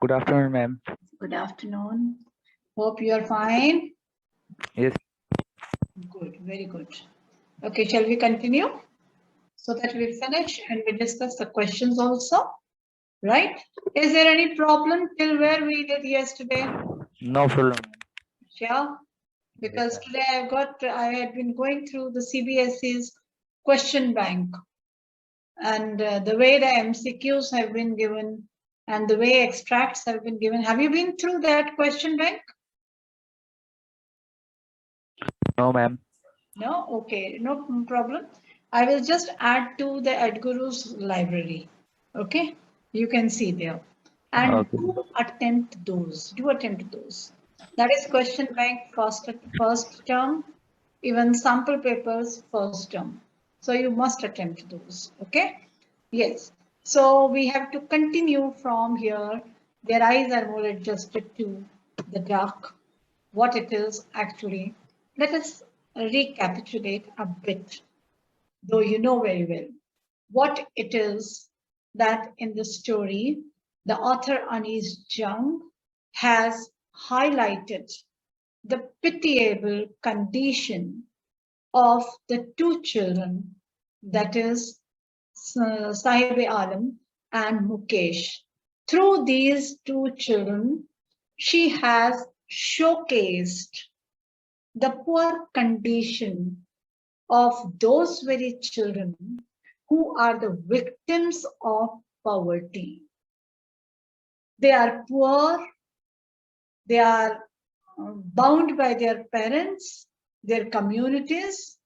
Good afternoon, ma'am. Good afternoon. Hope you are fine. Yes, Good, very good. Okay, shall we continue so that we finish and we discuss the questions also? Right? Is there any problem till where we did yesterday? no problem. Yeah, because today I had been going through the CBSE's question bank and the way the MCQs have been given and the way extracts have been given. Have you been through that question bank? No, ma'am. No? Okay, no problem. I will just add to the EdGuru's library. Okay, you can see there. And Okay. do attempt those. Do attempt those. That is question bank first term, even sample papers first term. So you must attempt those. Okay? Yes. So we have to continue from here. Their eyes are more adjusted to the dark, what it is actually. Let us recapitulate a bit, though you know very well what it is that in the story the author Anis Jung has highlighted the pitiable condition of the two children, that is Sahib Alam and Mukesh. Through these two children, she has showcased the poor condition of those very children who are the victims of poverty. They are poor, they are bound by their parents, their communities,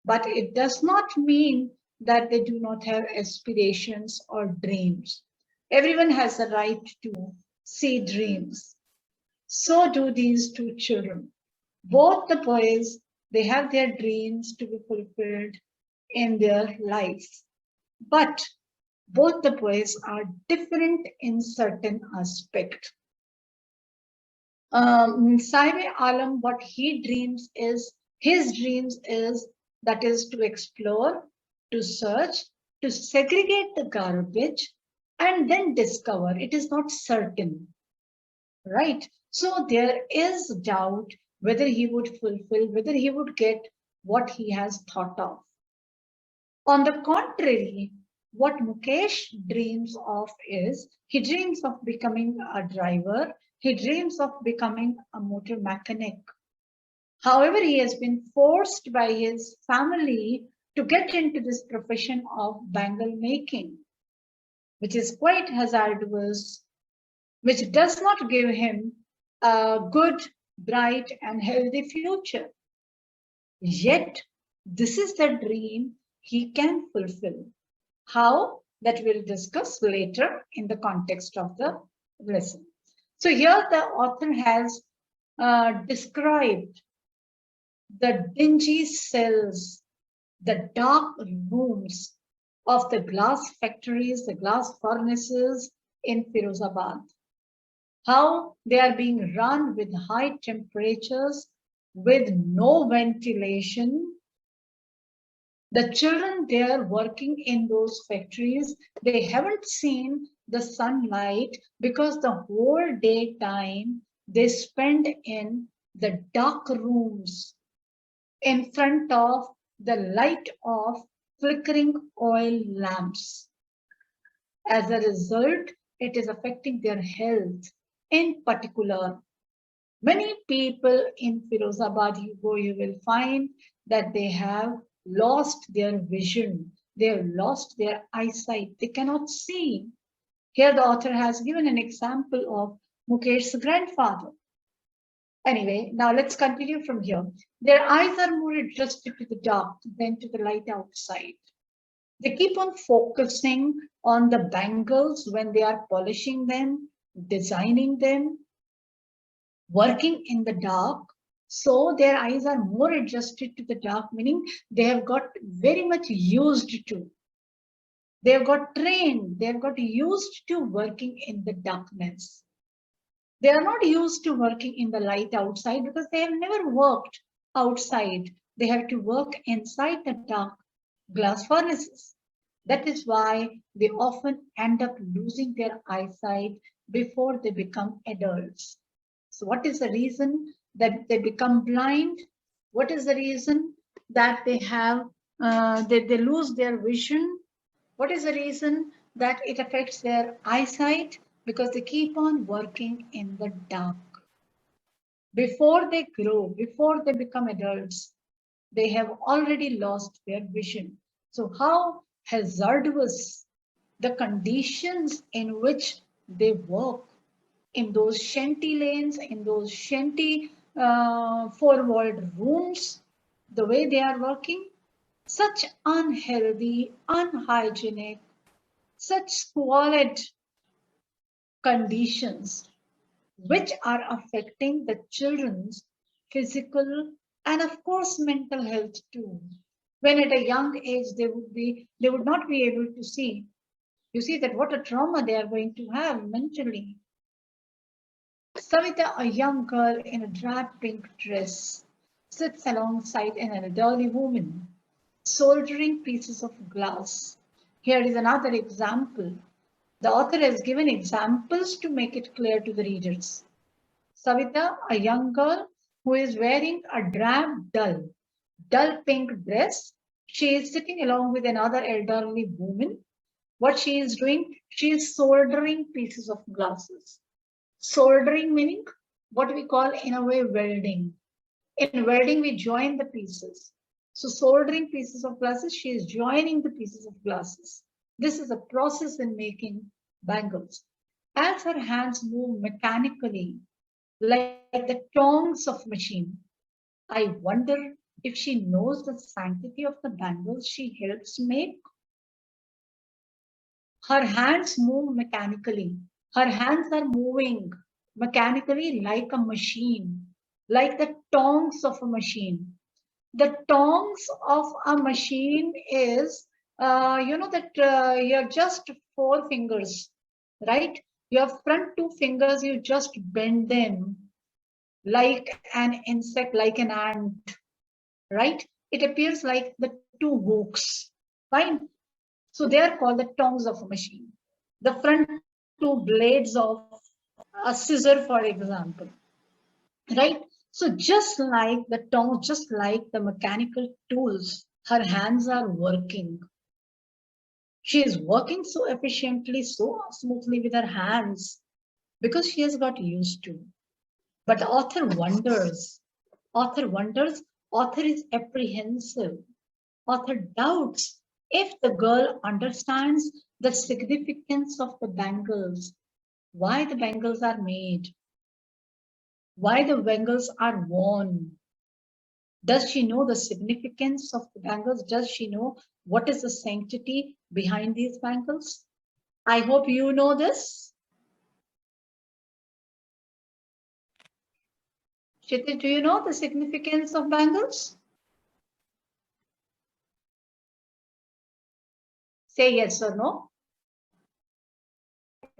but it does not mean that they do not have aspirations or dreams. Everyone has a right to see dreams. So do these two children. Both the boys, they have their dreams to be fulfilled in their lives. But both the boys are different in certain aspect. Saime Alam, what his dreams is that is to explore, to search, to segregate the garbage, and then discover. It is not certain, right? So there is doubt whether he would fulfill, whether he would get what he has thought of. On the contrary, what Mukesh dreams of is, he dreams of becoming a driver, he dreams of becoming a motor mechanic. However, he has been forced by his family to get into this profession of bangle making, which is quite hazardous, which does not give him a good, bright, and healthy future. Yet, this is the dream he can fulfill. How? That we'll discuss later in the context of the lesson. So here the author has described the dingy cells, the dark rooms of the glass factories, the glass furnaces in Firozabad. How they are being run with high temperatures, with no ventilation. The children there working in those factories, they haven't seen the sunlight because the whole daytime they spend in the dark rooms in front of the light of flickering oil lamps. As a result, it is affecting their health. In particular, many people in Firozabad, you will find that they have lost their vision, they have lost their eyesight, they cannot see. Here the author has given an example of Mukesh's grandfather. Anyway, now let's continue from here. Their eyes are more adjusted to the dark than to the light outside. They keep on focusing on the bangles when they are polishing them, designing them, working in the dark. So their eyes are more adjusted to the dark, meaning they have got very much used to. They have got trained, they have got used to working in the darkness. They are not used to working in the light outside because they have never worked outside. They have to work inside the dark glass furnaces. That is why they often end up losing their eyesight before they become adults. So what is the reason that they become blind? What is the reason that they lose their vision? What is the reason that it affects their eyesight? Because they keep on working in the dark. Before they grow, before they become adults, they have already lost their vision. So how hazardous the conditions in which they work in those shanty lanes, in those shanty four-walled rooms, the way they are working, such unhealthy, unhygienic, such squalid conditions which are affecting the children's physical and of course mental health too. When at a young age they would not be able to see. You see that what a trauma they are going to have mentally. Savita, a young girl in a drab pink dress, sits alongside an elderly woman, soldering pieces of glass. Here is another example. The author has given examples to make it clear to the readers. Savita, a young girl who is wearing a drab, dull pink dress. She is sitting along with another elderly woman. What she is doing, she is soldering pieces of glasses. Soldering meaning what we call in a way welding. In welding, we join the pieces. So soldering pieces of glasses, she is joining the pieces of glasses. This is a process in making bangles. As her hands move mechanically, like the tongs of machine, I wonder if she knows the sanctity of the bangles she helps make. Her hands move mechanically. Her hands are moving mechanically like a machine, like the tongs of a machine. The tongs of a machine is, that you're just four fingers, right? Your front two fingers, you just bend them like an insect, like an ant, right? It appears like the two hooks, fine? So they are called the tongs of a machine. The front two blades of a scissor, for example, right? So just like the tongs, just like the mechanical tools, her hands are working. She is working so efficiently, so smoothly with her hands because she has got used to. But the author wonders, author is apprehensive, author doubts if the girl understands the significance of the bangles, why the bangles are made, why the bangles are worn. Does she know the significance of the bangles? Does she know what is the sanctity behind these bangles? I hope you know this. Kshitij, do you know the significance of bangles? Say yes or no.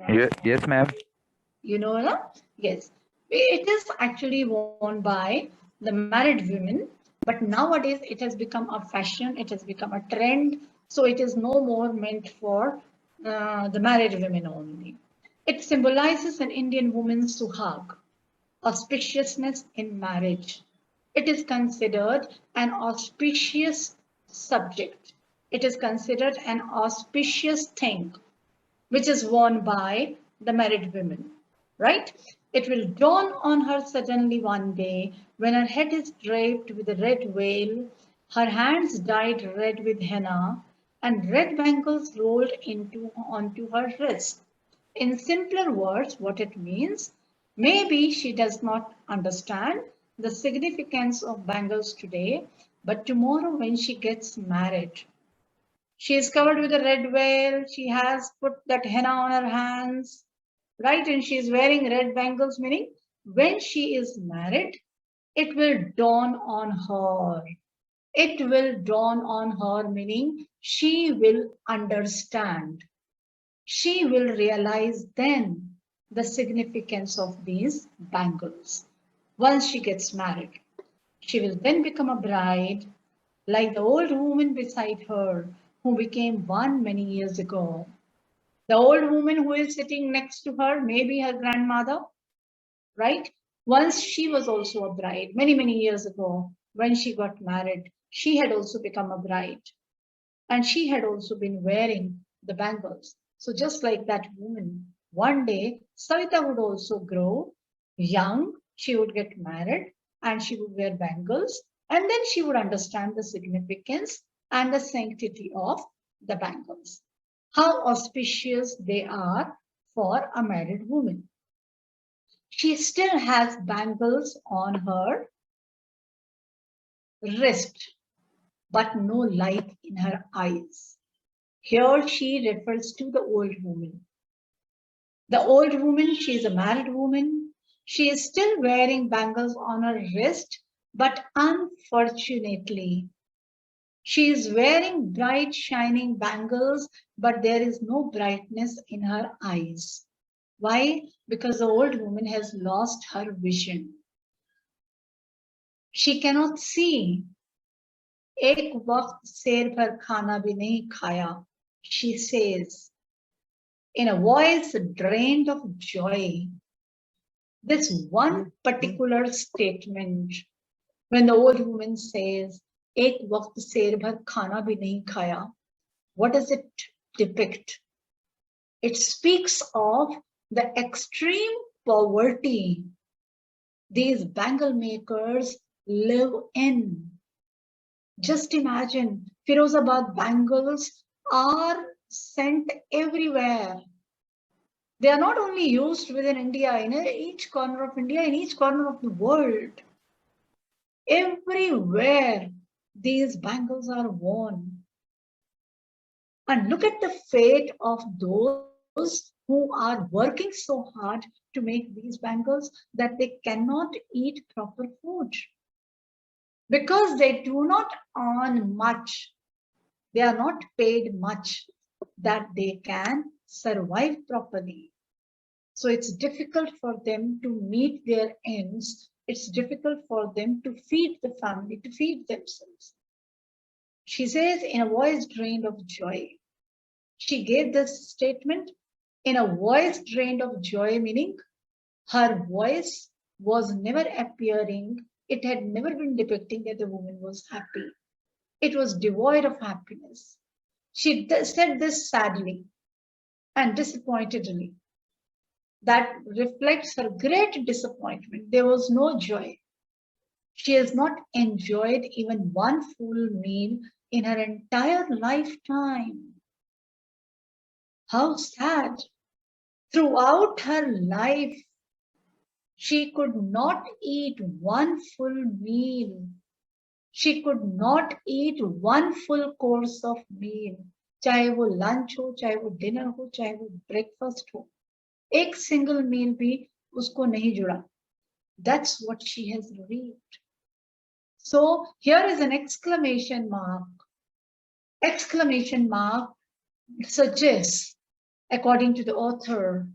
Yes, ma'am. You know, no? Yes. It is actually worn by the married women, but nowadays it has become a fashion, it has become a trend, so it is no more meant for the married women only. It symbolizes an Indian woman's suhag, auspiciousness in marriage. It is considered an auspicious subject. It is considered an auspicious thing which is worn by the married women, right? It will dawn on her suddenly one day when her head is draped with a red veil, her hands dyed red with henna, and red bangles rolled onto her wrist. In simpler words, what it means, maybe she does not understand the significance of bangles today, but tomorrow when she gets married, she is covered with a red veil. She has put that henna on her hands, right? And she is wearing red bangles, meaning when she is married, it will dawn on her. It will dawn on her, meaning she will understand. She will realize then the significance of these bangles once she gets married. She will then become a bride like the old woman beside her who became one many years ago. The old woman who is sitting next to her may be her grandmother, right? Once she was also a bride, many, many years ago, when she got married, she had also become a bride. And she had also been wearing the bangles. So just like that woman, one day Savita would also grow young, she would get married and she would wear bangles, and then she would understand the significance and the sanctity of the bangles. How auspicious they are for a married woman. She still has bangles on her wrist, but no light in her eyes. Here she refers to the old woman. The old woman, she is a married woman. She is still wearing bangles on her wrist, but unfortunately, she is wearing bright, shining bangles, but there is no brightness in her eyes. Why? Because the old woman has lost her vision. She cannot see. एक वक्त शेर भर खाना भी नहीं खाया, she says, in a voice drained of joy. This one particular statement, when the old woman says, "Ek waqt ser bhar khana bhi nahi khaya," what does it depict? It speaks of the extreme poverty these bangle makers live in. Just imagine, Firozabad bangles are sent everywhere. They are not only used within India, in each corner of India, in each corner of the world. Everywhere these bangles are worn. And look at the fate of those who are working so hard to make these bangles that they cannot eat proper food. Because they do not earn much, they are not paid much that they can survive properly. So it's difficult for them to meet their ends. It's difficult for them to feed the family, to feed themselves. She says in a voice drained of joy. She gave this statement in a voice drained of joy, meaning her voice was never appearing. It had never been depicting that the woman was happy. It was devoid of happiness. She said this sadly and disappointedly. That reflects her great disappointment. There was no joy. She has not enjoyed even one full meal in her entire lifetime. How sad. Throughout her life, she could not eat one full meal. She could not eat one full course of meal. चाहे वो lunch हो, चाहे वो dinner हो, चाहे वो breakfast हो. एक single meal भी उसको नहीं जुड़ा. That's what she has reaped. So here is an exclamation mark. Exclamation mark suggests, according to the author,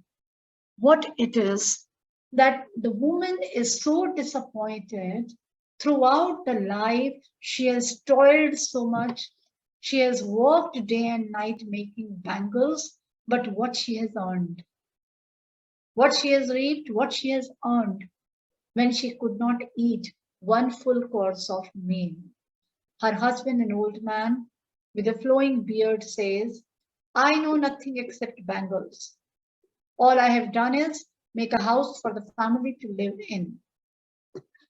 what it is that the woman is so disappointed throughout the life. She has toiled so much. She has worked day and night making bangles, but what she has earned, what she has reaped, what she has earned when she could not eat one full course of meal. Her husband, an old man with a flowing beard, says, "I know nothing except bangles. All I have done is make a house for the family to live in."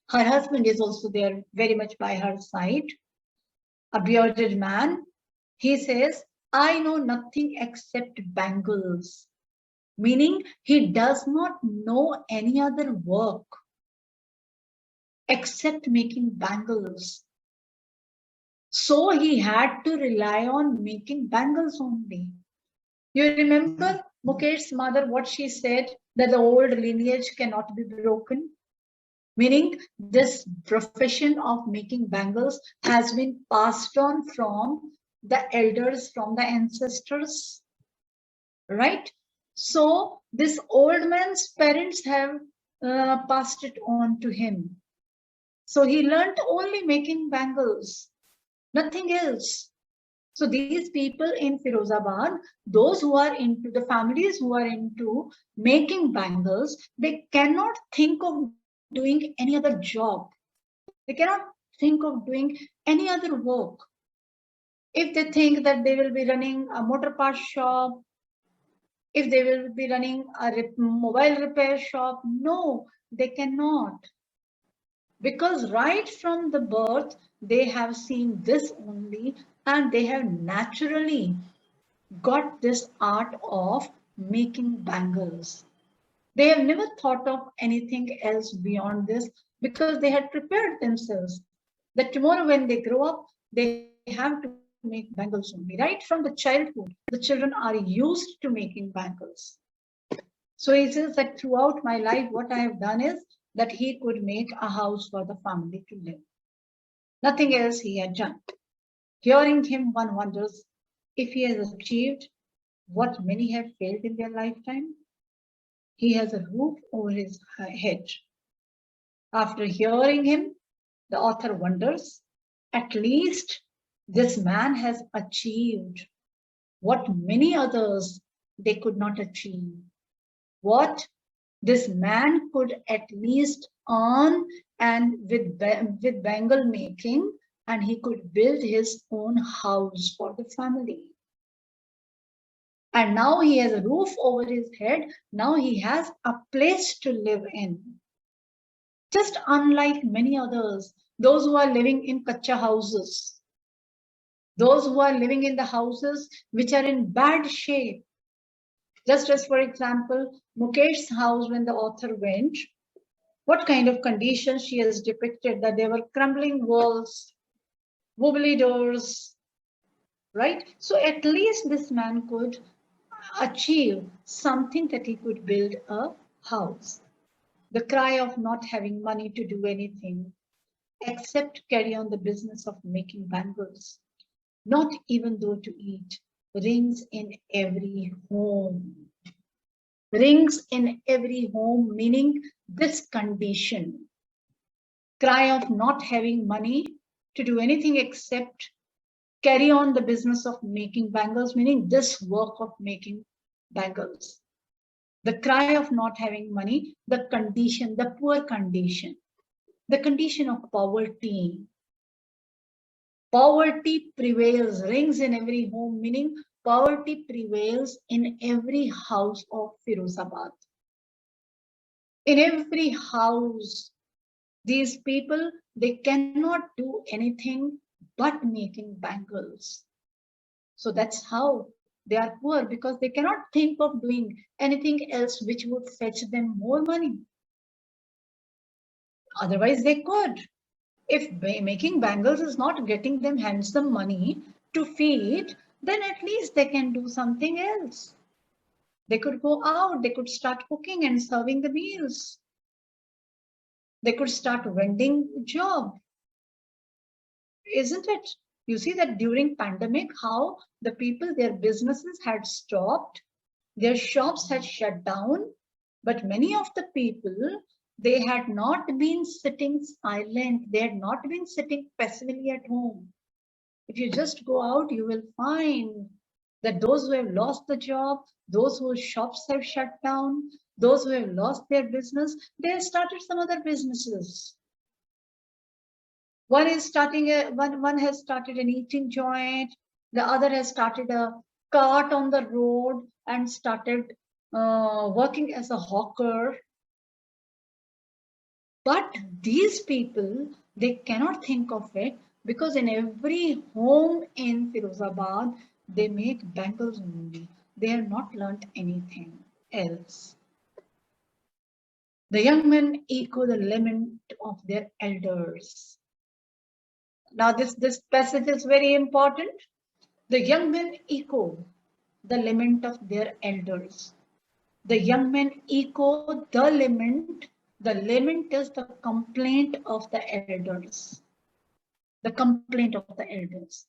Her husband is also there, very much by her side, a bearded man. He says, "I know nothing except bangles," meaning he does not know any other work except making bangles. So he had to rely on making bangles only. You remember Mukesh's mother, what she said, that the old lineage cannot be broken? Meaning this profession of making bangles has been passed on from the elders, from the ancestors, right? So this old man's parents have passed it on to him. So he learned only making bangles, nothing else. So these people in Firozabad, those who are into the families who are into making bangles, they cannot think of doing any other job. They cannot think of doing any other work. If they think that they will be running a motor parts shop, if they will be running a mobile repair shop, no, they cannot. Because right from the birth, they have seen this only, and they have naturally got this art of making bangles. They have never thought of anything else beyond this because they had prepared themselves that tomorrow when they grow up, they have to make bangles only. Right from the childhood, the children are used to making bangles. So he says that throughout my life, what I have done is that he could make a house for the family to live. Nothing else he had done. Hearing him, one wonders if he has achieved what many have failed in their lifetime. He has a roof over his head. After hearing him, the author wonders, at least this man has achieved what many others they could not achieve. What this man could at least earn and with bangle making, and he could build his own house for the family. And now he has a roof over his head. Now he has a place to live in. Just unlike many others, those who are living in kacha houses, those who are living in the houses which are in bad shape. Just as for example, Mukesh's house when the author went, what kind of conditions she has depicted, that there were crumbling walls, wobbly doors, right? So at least this man could achieve something, that he could build a house. The cry of not having money to do anything except carry on the business of making bangles, not even though to eat, rings in every home. Rings in every home, meaning this condition. Cry of not having money to do anything except carry on the business of making bangles, meaning this work of making bangles. The cry of not having money, the condition, the poor condition, the condition of poverty. Poverty prevails, rings in every home, meaning poverty prevails in every house of Firozabad. In every house, these people, they cannot do anything but making bangles. So that's how they are poor, because they cannot think of doing anything else which would fetch them more money. Otherwise, they could. If making bangles is not getting them handsome money to feed, then at least they can do something else. They could go out, they could start cooking and serving the meals. They could start vending job. Isn't it? You see that during pandemic, how the people, their businesses had stopped, their shops had shut down, but many of the people, they had not been sitting silent. They had not been sitting passively at home. If you just go out, you will find that those who have lost the job, those whose shops have shut down, those who have lost their business, they have started some other businesses. One is starting one has started an eating joint, the other has started a cart on the road and started working as a hawker. But these people, they cannot think of it, because in every home in Firozabad, they make bangles only. They have not learnt anything else. The young men echo the lament of their elders. Now this passage is very important. The young men echo the lament of their elders. The young men echo the lament. The lament is the complaint of the elders. The complaint of the elders.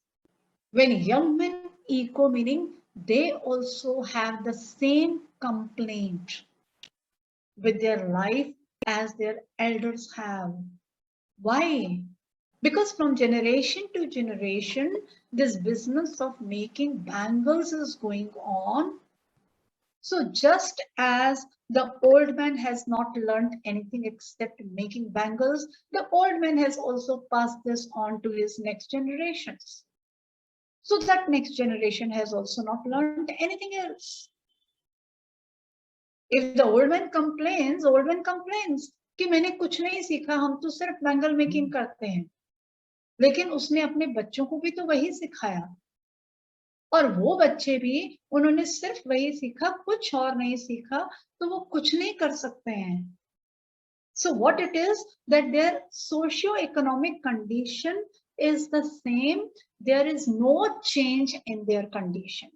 When young men echo, meaning they also have the same complaint with their life as their elders have. Why? Because from generation to generation, this business of making bangles is going on. So just as the old man has not learned anything except making bangles, the old man has also passed this on to his next generations. So that next generation has also not learned anything else. If the old man complains कि मैंने कुछ नहीं सीखा, हम तो सिर्फ bangle making करते हैं, लेकिन उसने अपने बच्चों को भी तो वही सिखाया, और वो बच्चे भी उन्होंने सिर्फ वही सीखा, कुछ और नहीं सीखा, तो वो कुछ नहीं कर सकते हैं. So what it is that their socio-economic condition is the same. There is no change in their condition.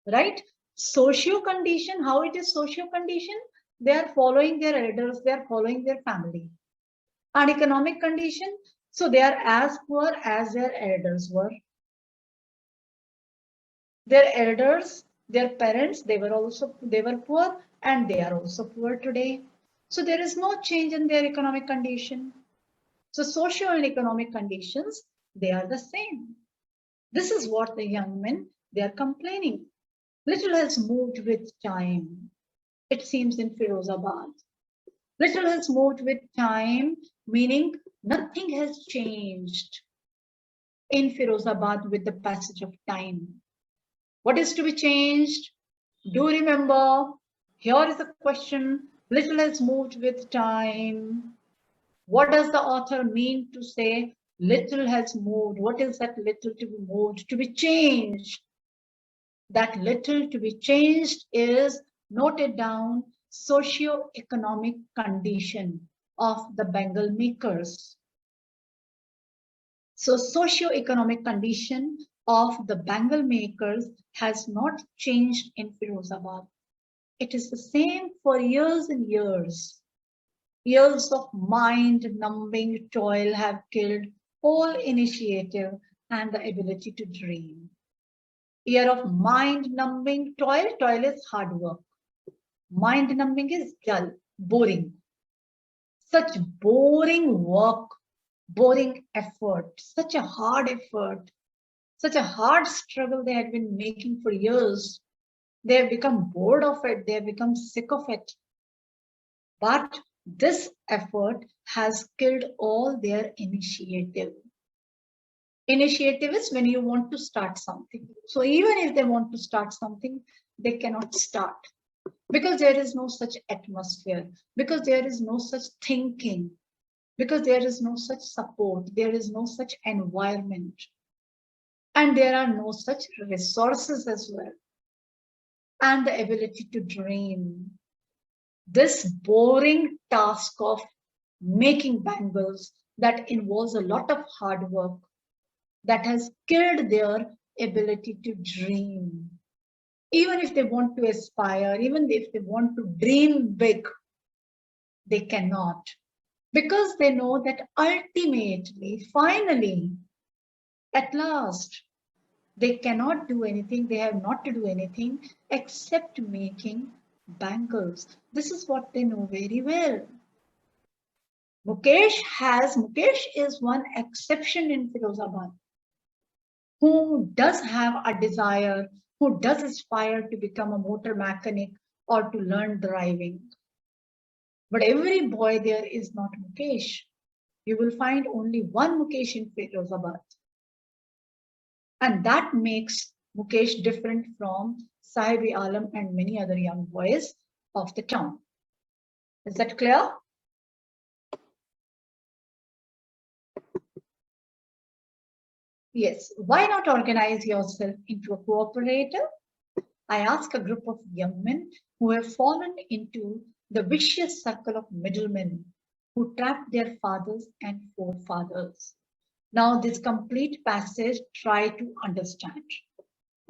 Right? Socio condition, how it is socio condition? They are following their elders, they are following their family. And economic condition, so they are as poor as their elders were. Their elders, their parents, they were poor, and they are also poor today. So there is no change in their economic condition. So social and economic conditions, they are the same. This is what the young men, they are complaining. Little has moved with time, it seems in Firozabad. Little has moved with time, meaning nothing has changed in Firozabad with the passage of time. What is to be changed? Do remember, here is the question, little has moved with time. What does the author mean to say little has moved? What is that little to be moved, to be changed? That little to be changed is noted down socio-economic condition of the bangle makers. So socio-economic condition of the bangle makers has not changed in Firozabad. It is the same for years and years. Years of mind-numbing toil have killed all initiative and the ability to dream. Year of mind-numbing toil. Toil is hard work. Mind-numbing is dull, boring. Such boring work, boring effort, such a hard effort, such a hard struggle they had been making for years. They have become bored of it. They have become sick of it. But this effort has killed all their initiative. Initiative is when you want to start something. So even if they want to start something, they cannot start because there is no such atmosphere, because there is no such thinking, because there is no such support, there is no such environment, and there are no such resources as well, and the ability to dream. This boring task of making bangles that involves a lot of hard work, that has killed their ability to dream. Even if they want to aspire, even if they want to dream big, they cannot. Because they know that ultimately, finally, at last, they cannot do anything, they have not to do anything except making bangles. This is what they know very well. Mukesh is one exception in Firozabad, who does have a desire, who does aspire to become a motor mechanic or to learn driving. But every boy there is not Mukesh. You will find only one Mukesh in Firozabad. And that makes Mukesh different from Sahibi Alam and many other young boys of the town. Is that clear? Yes. Why not organize yourself into a cooperative? I ask a group of young men who have fallen into the vicious circle of middlemen who trapped their fathers and forefathers. Now, this complete passage, try to understand,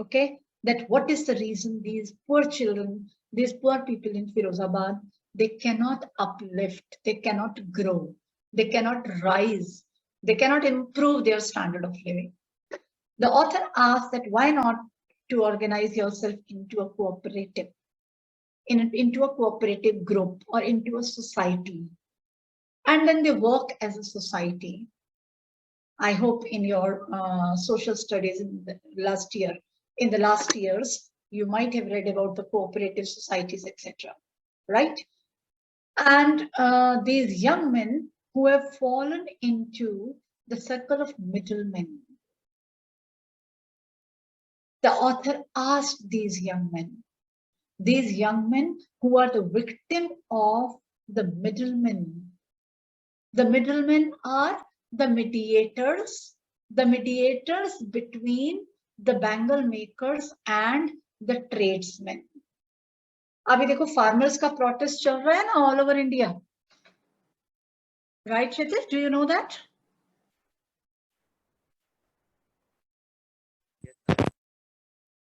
okay, that what is the reason these poor children, these poor people in Firozabad, they cannot uplift, they cannot grow, they cannot rise, they cannot improve their standard of living. The author asks that why not to organize yourself into a cooperative, into a cooperative group or into a society, and then they work as a society. I hope in your social studies in the last years, you might have read about the cooperative societies, etc. Right? And these young men who have fallen into the circle of middlemen. The author asked these young men who are the victim of the middlemen. The middlemen are the mediators between the bangle makers and the tradesmen. अभी देखो farmers का protest चल रहा है ना all over India. Right, Kshitij? Do you know that?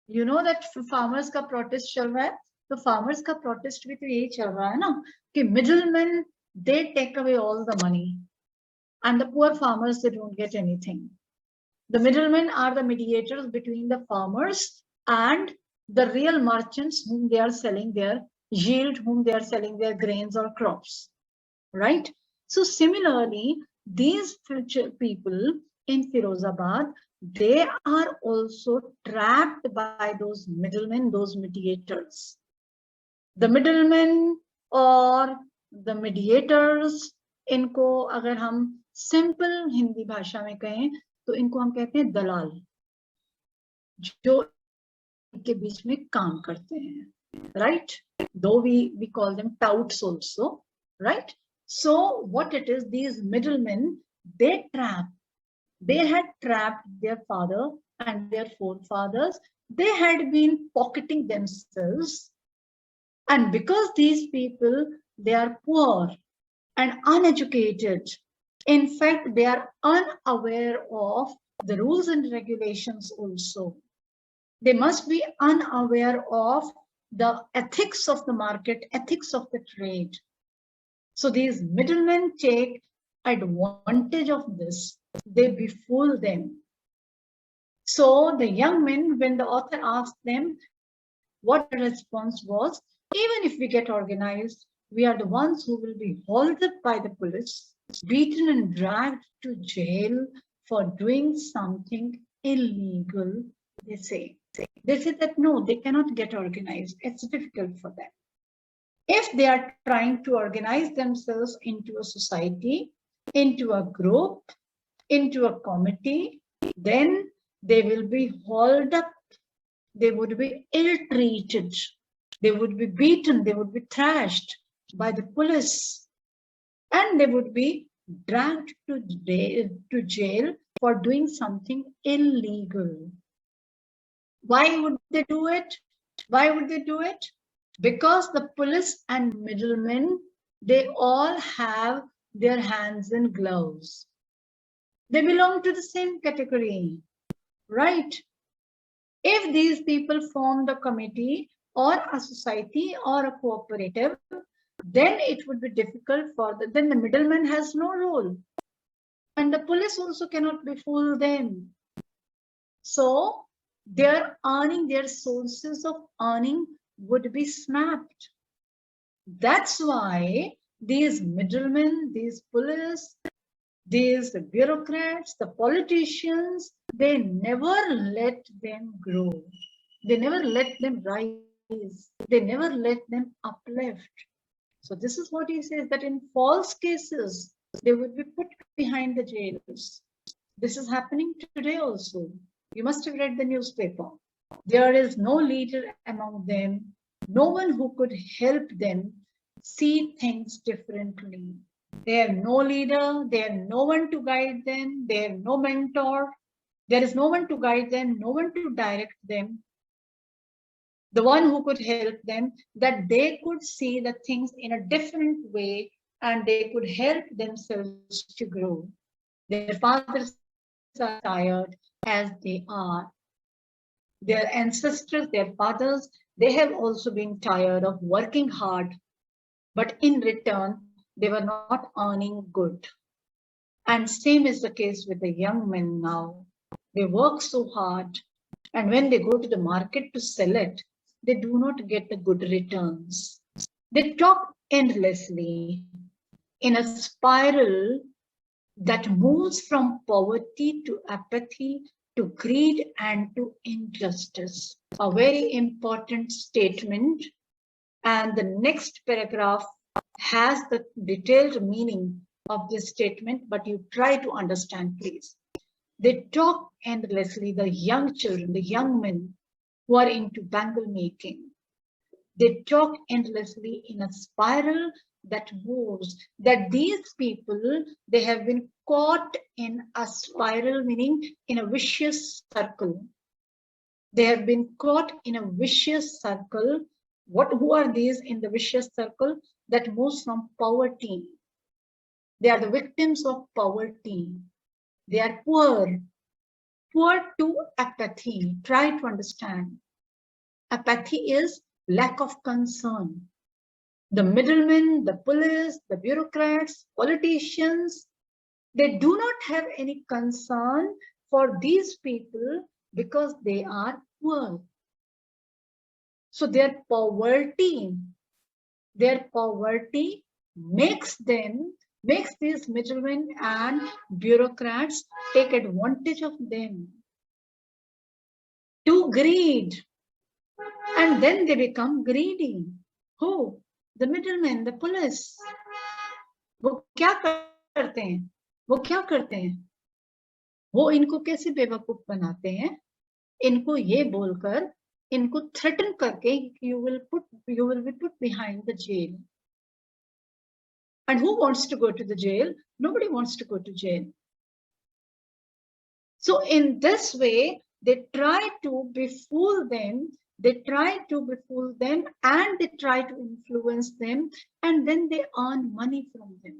You know that farmers का protest चल रहा है. तो farmers का protest भी तो यही चल रहा है ना कि middlemen they take away all the money and the poor farmers they don't get anything. The middlemen are the mediators between the farmers and the real merchants whom they are selling their yield, whom they are selling their grains or crops, right? So similarly, these future people in Firozabad, they are also trapped by those middlemen, those mediators. The middlemen or the mediators, इनको अगर हम simple Hindi भाषा में कहें तो इनको हम कहते हैं दलाल, जो इनके बीच में काम करते हैं, right? Though we call them touts also, right? So what it is, these middlemen, they had trapped their father and their forefathers. They had been pocketing themselves, and because these people, they are poor and uneducated. In fact, they are unaware of the rules and regulations also. They must be unaware of the ethics of the market, ethics of the trade. So these middlemen take advantage of this. They befool them. So the young men, when the author asked them, what the response was, even if we get organized, we are the ones who will be hauled up by the police, beaten and dragged to jail for doing something illegal, they say. They say that no, they cannot get organized. It's difficult for them. If they are trying to organize themselves into a society, into a group, into a committee, then they will be hauled up. They would be ill-treated. They would be beaten. They would be thrashed by the police. And they would be dragged to jail for doing something illegal. Why would they do it? Why would they do it? Because the police and middlemen, they all have their hands in gloves. They belong to the same category, right? If these people formed a committee or a society or a cooperative, then it would be difficult for then the middleman has no role. And the police also cannot befool them. So their sources of earning would be snapped. That's why these middlemen, these police, these bureaucrats, the politicians, they never let them grow. They never let them rise. They never let them uplift. So this is what he says, that in false cases, they would be put behind the jails. This is happening today also. You must have read the newspaper. There is no leader among them, no one who could help them see things differently. They have no leader, they have no one to guide them, they have no mentor, there is no one to guide them, no one to direct them. The one who could help them, that they could see the things in a different way and they could help themselves to grow. Their fathers are tired as they are. Their ancestors, their fathers, they have also been tired of working hard, but in return, they were not earning good. And same is the case with the young men now. They work so hard, and when they go to the market to sell it, they do not get the good returns. They talk endlessly. in a spiral that moves from poverty to apathy to greed and to injustice. A very important statement. And the next paragraph has the detailed meaning of this statement, but you try to understand, please. They talk endlessly, the young children, the young men who are into bangle making. They talk endlessly in a spiral that moves, that these people, they have been caught in a spiral, meaning in a vicious circle. They have been caught in a vicious circle. Who are these in the vicious circle? That moves from poverty. They are the victims of poverty. They are poor to apathy. Try to understand. Apathy is lack of concern. The middlemen, the police, the bureaucrats, politicians, they do not have any concern for these people because they are poor. So their poverty makes these middlemen and bureaucrats take advantage of them to greed. And then they become greedy. Who? The middlemen, the police. वो क्या करते हैं? वो इनको कैसे बेवकूफ बनाते हैं? इनको ये बोलकर, इनको थ्रेटन करके, you will be put behind the jail. And who wants to go to the jail? Nobody wants to go to jail. So in this way, they try to befool them. They try to befool them and they try to influence them, and then they earn money from them.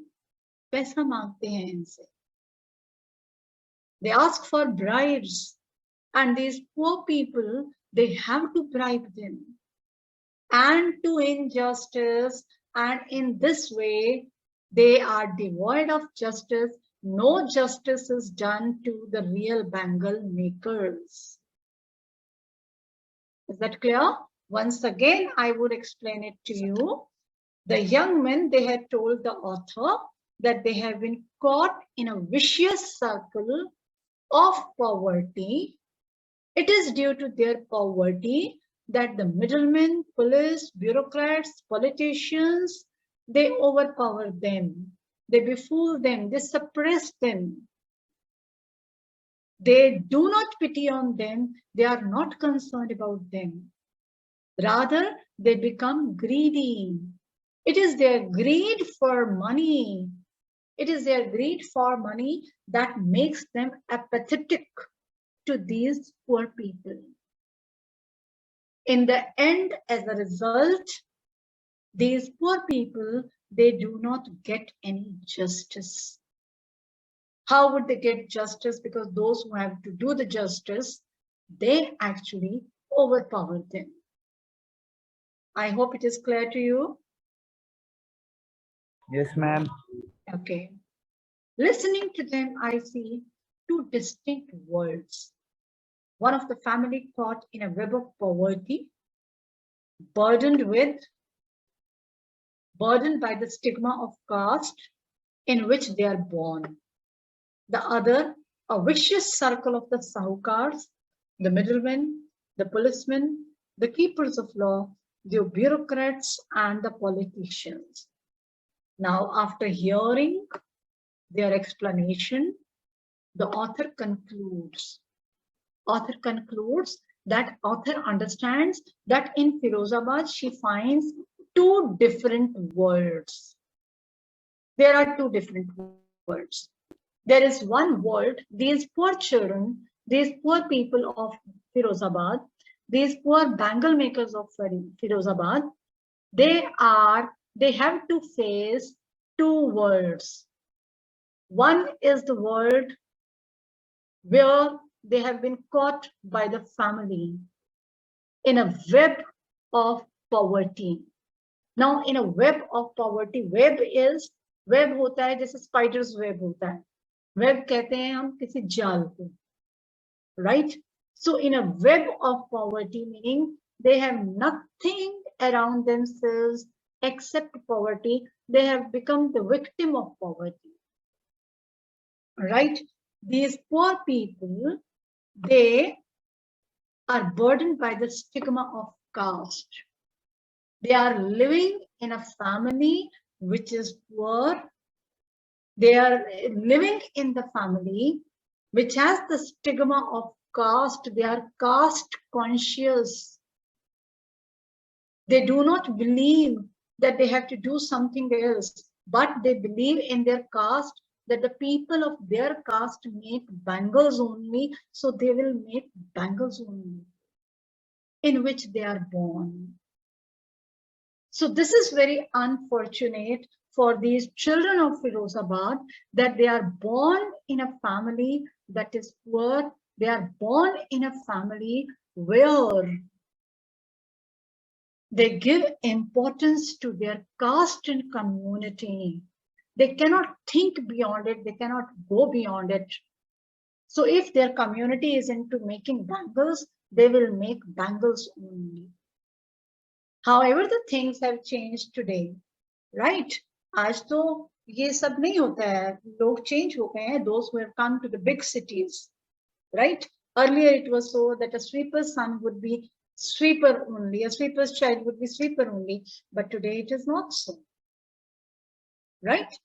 पैसा मांगते हैं इनसे. They ask for bribes, and these poor people, they have to bribe them. And to injustice, and in this way, they are devoid of justice. No justice is done to the real bangle makers. Is that clear? Once again, I would explain it to you. The young men, they had told the author that they have been caught in a vicious circle of poverty. It is due to their poverty that the middlemen, police, bureaucrats, politicians, they overpower them. They befool them, they suppress them. They do not pity on them. They are not concerned about them. Rather, they become greedy. It is their greed for money. It is their greed for money that makes them apathetic to these poor people. In the end, as a result, these poor people, they do not get any justice. How would they get justice? Because those who have to do the justice, they actually overpower them. I hope it is clear to you. Yes, ma'am. Okay. Listening to them, I see two distinct worlds. One of the family caught in a web of poverty, burdened by the stigma of caste in which they are born. The other, a vicious circle of the sahukars, the middlemen, the policemen, the keepers of law, the bureaucrats, and the politicians. Now, after hearing their explanation, the author concludes. That author understands that in Firozabad, she finds two different worlds. There are two different worlds. There is one world, these poor children, these poor people of Firozabad, these poor bangle makers of Firozabad, they have to face two worlds. One is the world where they have been caught by the family in a web of poverty. Now, in a web of poverty, web होता है जैसे spiders web होता है. Web कहते हैं हम किसी जाल को, right? So in a web of poverty, meaning they have nothing around themselves, accept poverty. They have become the victim of poverty. Right? These poor people, they are burdened by the stigma of caste. They are living in a family which is poor. They are living in the family which has the stigma of caste. They are caste conscious. They do not believe that they have to do something else, but they believe in their caste, that the people of their caste make bangles only, so they will make bangles only in which they are born. So this is very unfortunate for these children of Firozabad, that they are born in a family that is poor. They are born in a family where they give importance to their caste and community. They cannot think beyond it. They cannot go beyond it. So if their community is into making bangles, they will make bangles only. However, the things have changed today, right? आज तो ये सब नहीं होता है, लोग change हो गए हैं, those who have come to the big cities, right? Earlier it was so that a sweeper's son would be sweeper only, a sweeper's child would be sweeper only, but today it is not so, right?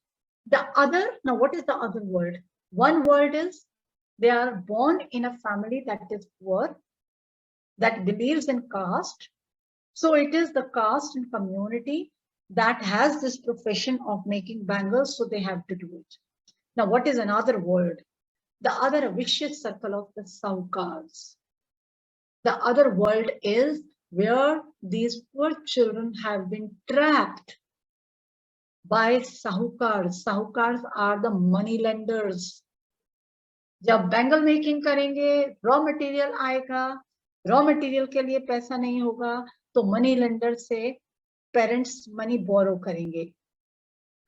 The other, now what is the other world? One world is they are born in a family that is poor, that believes in caste. So it is the caste and community that has this profession of making bangles, so they have to do it. Now, what is another world? The other vicious circle of the Sahukars. The other world is where these poor children have been trapped by Sahukars. Sahukars are the money lenders. जब bangle making करेंगे, raw material आएगा, raw material के लिए पैसा नहीं होगा, तो money lender से पेरेंट्स मनी बोरो करेंगे.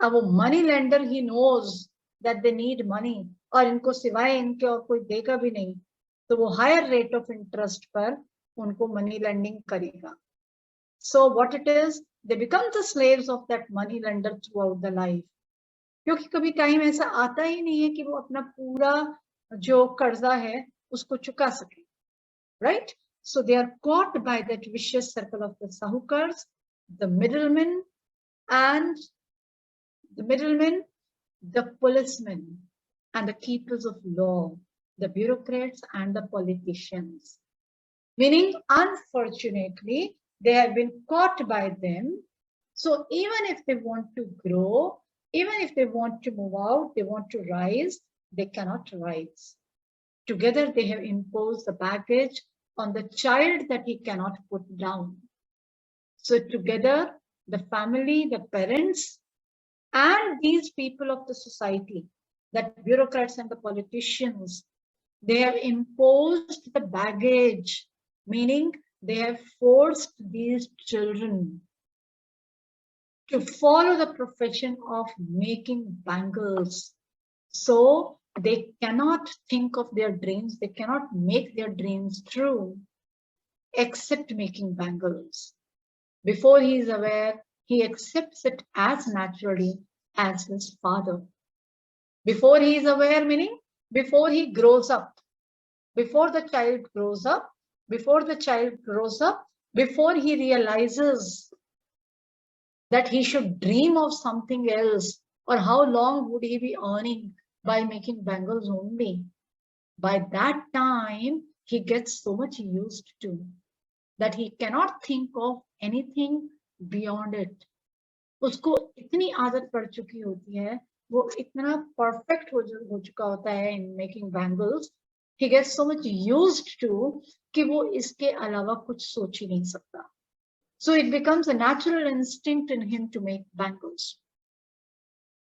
अब वो मनी लेंडर ही knows that they need money, और इनको सिवाय इनके और कोई देगा भी नहीं, तो वो हायर रेट ऑफ इंटरेस्ट पर उनको मनी लेंडिंग करेगा. So what it is, they become the slaves of that money lender through out the life. क्योंकि कभी टाइम ऐसा आता ही नहीं है कि वो अपना पूरा जो कर्जा है उसको चुका सके, right? So they are caught by that vicious circle of the Sahukars, the middlemen, and the policemen, and the keepers of law, the bureaucrats and the politicians. Meaning, unfortunately, they have been caught by them. So even if they want to grow, even if they want to move out, they want to rise, they cannot rise. Together, they have imposed the baggage on the child that he cannot put down. So together, the family, the parents, and these people of the society, that bureaucrats and the politicians, they have imposed the baggage, meaning they have forced these children to follow the profession of making bangles. So they cannot think of their dreams, they cannot make their dreams true, except making bangles. Before he is aware, he accepts it as naturally as his father. Before he is aware, meaning before he grows up, before the child grows up, before he realizes that he should dream of something else, or how long would he be earning by making bangles only. By that time, he gets so much used to that he cannot think of anything beyond it. उसको इतनी आदत पड़ चुकी होती है, वो इतना perfect हो चुका होता है in making bangles, he gets so much used to कि वो इसके अलावा कुछ सोच ही नहीं सकता. So it becomes a natural instinct in him to make bangles.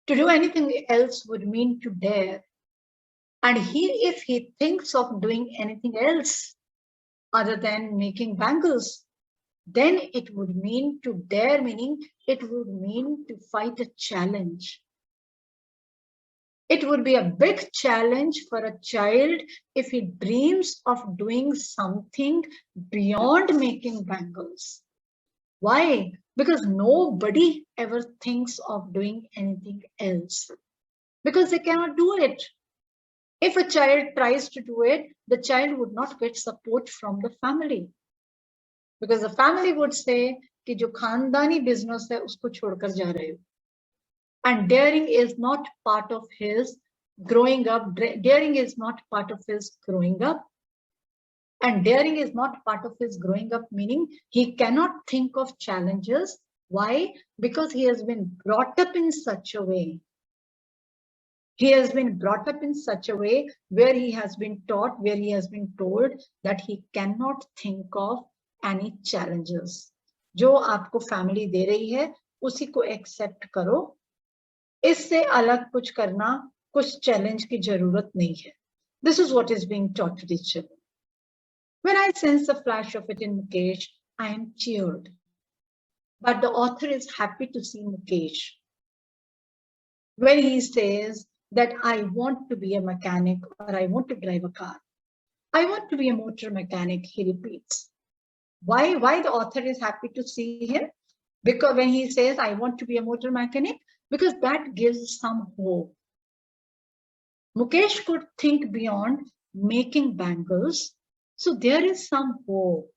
To do anything else would mean to dare. And if he thinks of doing anything else other than making bangles, then it would mean to dare, meaning it would mean to fight a challenge. It would be a big challenge for a child if he dreams of doing something beyond making bangles. Why? Because nobody ever thinks of doing anything else. Because they cannot do it. If a child tries to do it, the child would not get support from the family. Because the family would say कि जो खानदानी business है उसको छोड़कर जा रहे हो. And daring is not part of his growing up. Daring is not part of his growing up. And daring is not part of his growing up, meaning he cannot think of challenges. Why? Because he has been brought up in such a way. He has been brought up in such a way where he has been taught, where he has been told that he cannot think of any challenges. जो आपको family दे रही है, उसी को accept करो. इससे अलग कुछ करना, कुछ challenge की जरूरत नहीं है. This is what is being taught to the children. When I sense a flash of it in Mukesh, I am cheered. But the author is happy to see Mukesh when he says that I want to be a mechanic or I want to drive a car. I want to be a motor mechanic, he repeats. Why the author is happy to see him? Because when he says, I want to be a motor mechanic, because that gives some hope. Mukesh could think beyond making bangles. So there is some hope.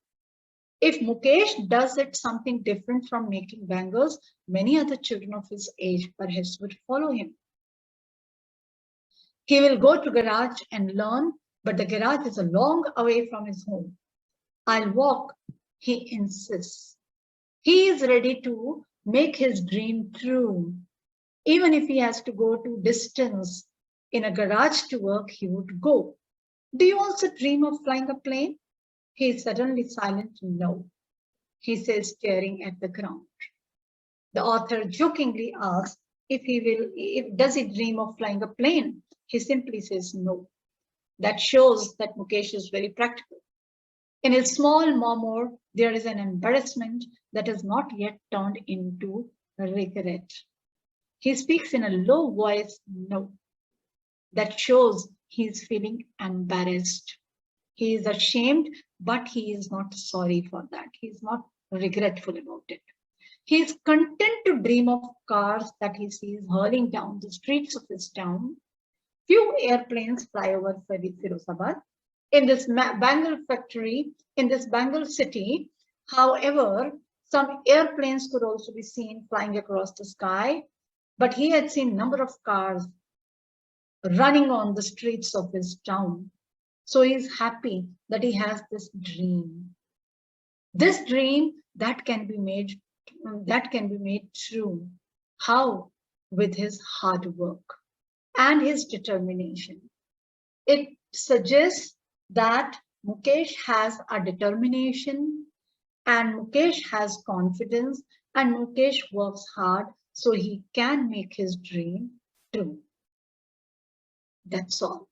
If Mukesh does it something different from making bangles, many other children of his age perhaps would follow him. He will go to garage and learn, but the garage is a long away from his home. I'll walk, he insists. He is ready to make his dream true. Even if he has to go to distance in a garage to work, he would go. Do you also dream of flying a plane? He is suddenly silent. No, he says, staring at the ground. The author jokingly asks does he dream of flying a plane? He simply says no. That shows that Mukesh is very practical. In his small murmur, there is an embarrassment that has not yet turned into regret. He speaks in a low voice, no. That shows he is feeling embarrassed. He is ashamed, but he is not sorry for that. He is not regretful about it. He is content to dream of cars that he sees hurling down the streets of his town. Few airplanes fly over Firozabad. In this Bangle factory, in this Bangle city, however, some airplanes could also be seen flying across the sky, but he had seen a number of cars running on the streets of his town. So he's happy that he has this dream. This dream that can be made true. How? With his hard work and his determination. It suggests that Mukesh has a determination and Mukesh has confidence and Mukesh works hard so he can make his dream true. That's all.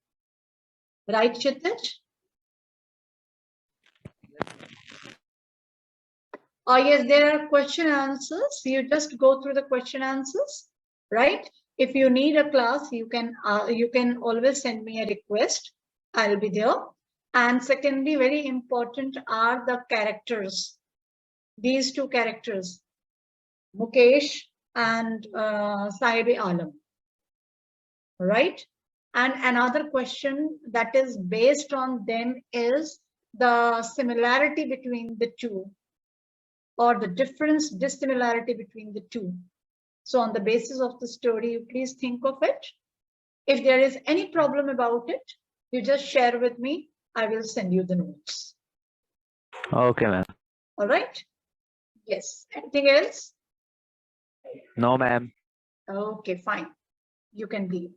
Right, Chittaj? Oh, yes, there are question answers. You just go through the question answers, right? If you need a class, you can always send me a request. I'll be there. And secondly, very important are the characters. These two characters, Mukesh and Sahibi Alam, right? And another question that is based on them is the similarity between the two, or the dissimilarity between the two. So on the basis of the story, you please think of it. If there is any problem about it, you just share with me. I will send you the notes. Okay, ma'am. All right. Yes. Anything else? No, ma'am. Okay, fine. You can leave.